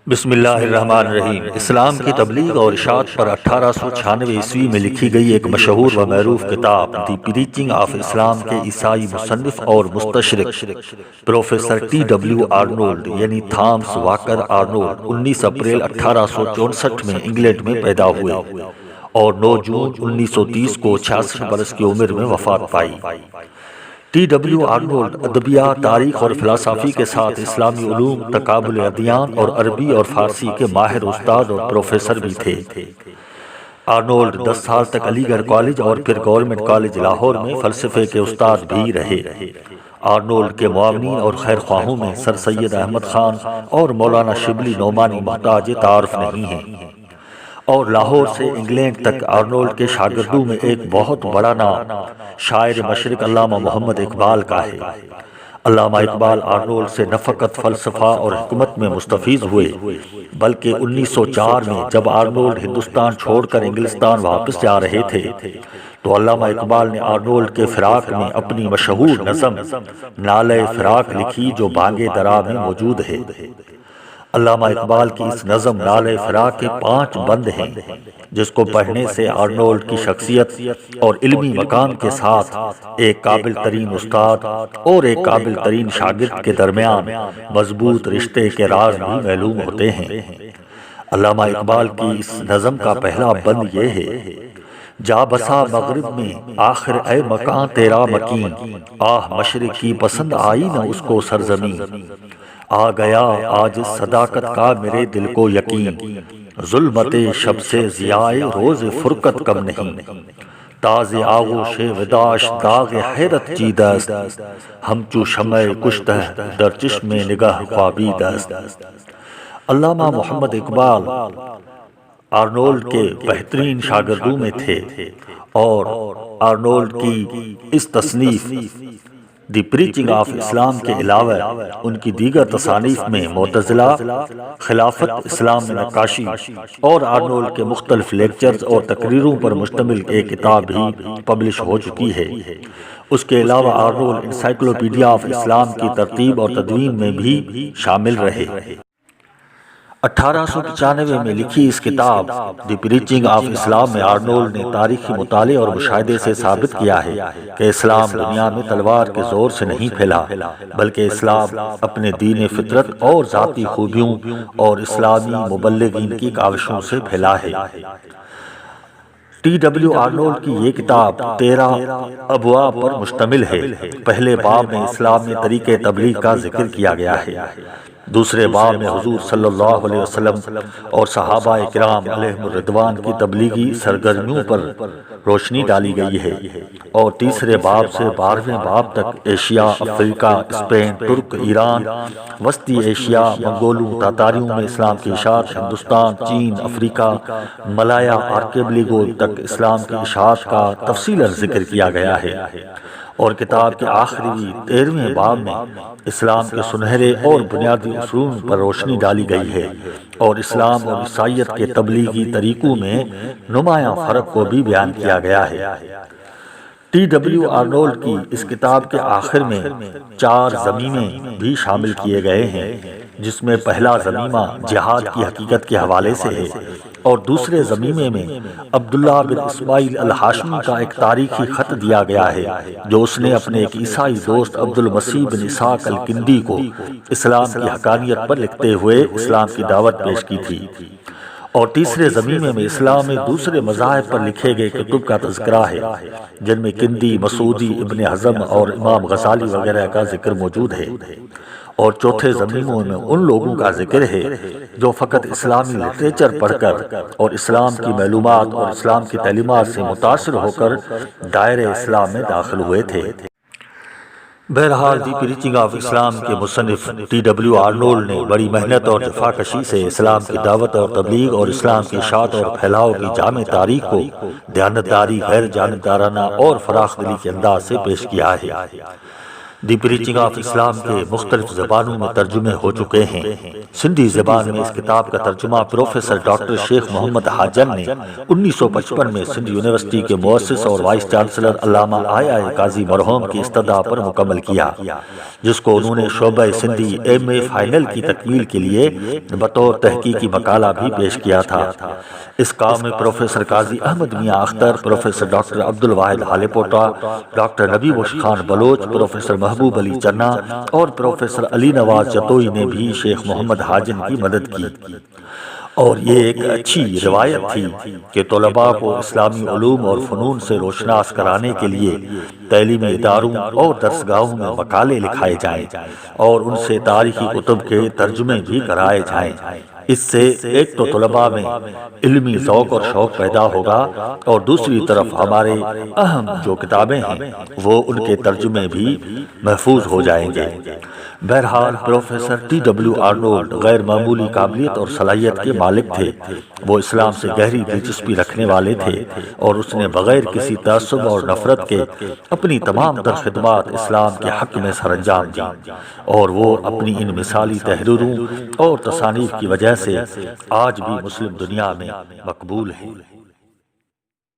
بسم اللہ الرحمن الرحیم۔ اسلام کی تبلیغ اور اشاعت پر 1896 عیسوی میں لکھی گئی ایک مشہور و معروف کتاب دی پریچنگ آف اسلام کے عیسائی مصنف اور مستشرق پروفیسر T.W آرنولڈ یعنی تھامس واکر آرنولڈ 19 اپریل 1864 میں انگلینڈ میں پیدا ہوئے اور 9 جون 1930 کو 66 برس کی عمر میں وفات پائی۔ T.W آرنولڈ ادبیات، تاریخ اور فلسفی کے ساتھ اسلامی علوم، تقابل ادیان اور عربی اور فارسی کے ماہر استاد اور پروفیسر بھی تھے۔ آرنولڈ 10 سال تک علی گڑھ کالج اور پھر گورنمنٹ کالج لاہور میں فلسفے کے استاد بھی رہے۔ آرنولڈ کے معاونین اور خیر خواہوں میں سر سید احمد خان اور مولانا شبلی نعمانی محتاج تعارف نہیں ہیں، اور لاہور سے انگلینڈ تک آرنولڈ کے شاگردوں میں ایک بہت بڑا نام شاعر مشرق علامہ محمد اقبال کا ہے۔ علامہ اقبال آرنولڈ سے نہ فقط فلسفہ اور حکمت میں مستفیض ہوئے بلکہ 1904 میں جب آرنولڈ ہندوستان چھوڑ کر انگلستان واپس جا رہے تھے تو علامہ اقبال نے آرنولڈ کے فراق میں اپنی مشہور نظم نالہ فراق لکھی جو بانگ درا میں موجود ہے۔ علامہ اقبال کی اس نظم نالہ فراق کے 5 بند ہیں، جس کو پڑھنے سے آرنولڈ کی شخصیت اور علمی مقام کے ساتھ ایک قابل ترین استاد اور ایک قابل ترین شاگرد کے درمیان مضبوط رشتے کے راز بھی معلوم ہوتے ہیں۔ علامہ اقبال کی اس نظم کا پہلا بند یہ ہے: جا بسا مغرب میں آخر اے مکان تیرا مکین، آہ مشرق کی پسند آئی نہ اس کو سرزمین، آ گیا آج صداقت کا میرے دل کو یقین، ظلمت شب سے ضیائے روز فرقت کم نہیں، تاز آغوش وداش داغ حیرت چید است، ہم چو شمع کشتہ در چشم نگاہ خوابید است۔ علامہ محمد اقبال آرنولڈ کے بہترین شاگردوں میں تھے اور آرنولڈ کی اس تصنیف دی پریچنگ آف اسلام کے علاوہ ان کی دیگر تصانیف میں معتزلہ، خلافت، اسلام میں نقاشی اور آرنولڈ کے مختلف لیکچرز اور تقریروں پر مشتمل ایک کتاب بھی پبلش ہو چکی ہے۔ اس کے علاوہ آرنولڈ انسائکلوپیڈیا آف اسلام کی ترتیب اور تدوین میں بھی شامل رہے۔ 1895 میں لکھی اس کتاب دی پریچنگ آف اسلام میں آرنولڈ نے تاریخی مطالعے اور مشاہدے سے ثابت کیا ہے کہ اسلام دنیا میں تلوار کے زور سے نہیں پھیلا بلکہ اسلام اپنے دین فطرت اور ذاتی خوبیوں اور اسلامی مبلغین کی کاوشوں سے پھیلا ہے۔ T.W آرنولڈ کی یہ کتاب 13 ابواب پر مشتمل ہے۔ پہلے باب میں اسلام میں طریقے تبلیغ کا ذکر کیا گیا ہے، دوسرے باب میں حضور صلی اللہ علیہ وسلم اور صحابہ کرام علیہم الرضوان کی تبلیغی سرگرمیوں پر روشنی ڈالی گئی ہے، اور تیسرے باب سے 12ویں باب تک ایشیا، افریقہ، اسپین، ترک، ایران، وسطی ایشیا، منگولوں، تاتاریوں میں اسلام کی اشاعت، ہندوستان، چین، افریقہ، ملایا، آرکیبلیگو تک اسلام کی اشاعت کا تفصیلا ذکر کیا گیا ہے، اور کتاب کے آخری 13ویں باب میں اسلام کے سنہرے اور بنیادی اصول پر روشنی ڈالی گئی ہے، اور اسلام اور عیسائیت کے تبلیغی طریقوں میں نمایاں فرق کو بھی بیان کیا گیا ہے۔ T.W آرنولڈ کی اس کتاب کے آخر میں 4 ضمیمے بھی شامل کیے گئے ہیں، جس میں پہلا ضمیمہ جہاد کی حقیقت کے حوالے سے ہے، اور دوسرے ضمیمے میں عبداللہ بن اسماعیل الہاشمی کا ایک تاریخی خط دیا گیا ہے جو اس نے اپنے ایک عیسائی دوست عبدالمسیح بن اسحاق الکندی کو اسلام کی حقانیت پر لکھتے ہوئے اسلام کی دعوت پیش کی تھی، اور تیسرے ضمیمے میں اسلام میں دوسرے مذاہب پر لکھے گئے کتب کا تذکرہ ہے، جن میں کندی، مسعودی، ابن حزم اور امام غزالی وغیرہ کا ذکر موجود ہے، اور چوتھے ضمیموں میں ان لوگوں کا ذکر ہے جو فقط اسلامی لٹریچر پڑھ کر اور اسلام کی معلومات اور اسلام کی تعلیمات سے متاثر ہو کر دائرہ اسلام میں داخل ہوئے تھے۔ بہرحال دی پریچنگ آف اسلام کے مصنف T.W آرنولڈ نے بڑی محنت اور جفاکشی سے اسلام کی دعوت اور تبلیغ اور اسلام کی اشاعت اور پھیلاؤ کی جامع تاریخ کو دیانتداری، غیر جانبدارانہ اور فراخ دلی کے انداز سے پیش کیا ہے۔ دی پریچنگ آف اسلام کے مختلف زبانوں میں ترجمے ہو چکے ہیں۔ سندھی زبان میں اس کتاب کا ترجمہ پروفیسر ڈاکٹر شیخ محمد حاجن نے 1955 میں سندھ یونیورسٹی کے مؤسس اور وائس چانسلر علامہ قاضی مرحوم کی استدعا پر مکمل کیا، جس کو انہوں نے شعبہ سندھی ایم اے فائنل کی تکمیل کے لیے بطور تحقیقی مقالہ بھی پیش کیا تھا۔ اس کام میں professor Qazi Ahmed Mian Akhtar, professor doctor Abdulwahid Halepota, doctor Nabi Khan Baloch, professor محبوب علی چنا اور پروفیسر علی نواز جتوئی نے بھی شیخ محمد حاجن کی مدد کی، اور یہ ایک اچھی روایت تھی کہ طلباء کو اسلامی علوم اور فنون سے روشناس کرانے کے لیے تعلیمی اداروں اور درسگاہوں میں مقالے لکھائے جائیں اور ان سے تاریخی کتب کے ترجمے بھی کرائے جائیں۔ اس سے ایک تو طلباء میں علمی ذوق اور شوق پیدا ہوگا، اور دوسری طرف ہمارے اہم جو کتابیں ہیں وہ ان کے ترجمے بھی محفوظ ہو جائیں گے۔ بہرحال پروفیسر T.W آرنولڈ غیر معمولی قابلیت اور صلاحیت کے مالک تھے۔ وہ اسلام سے گہری دلچسپی رکھنے والے تھے، اور اس نے بغیر کسی تعصب اور نفرت کے اپنی تمام تر خدمات اسلام کے حق میں سر انجام دی، اور وہ اپنی ان مثالی تحریروں اور تصانیف کی وجہ سے آج بھی مسلم دنیا میں مقبول ہیں۔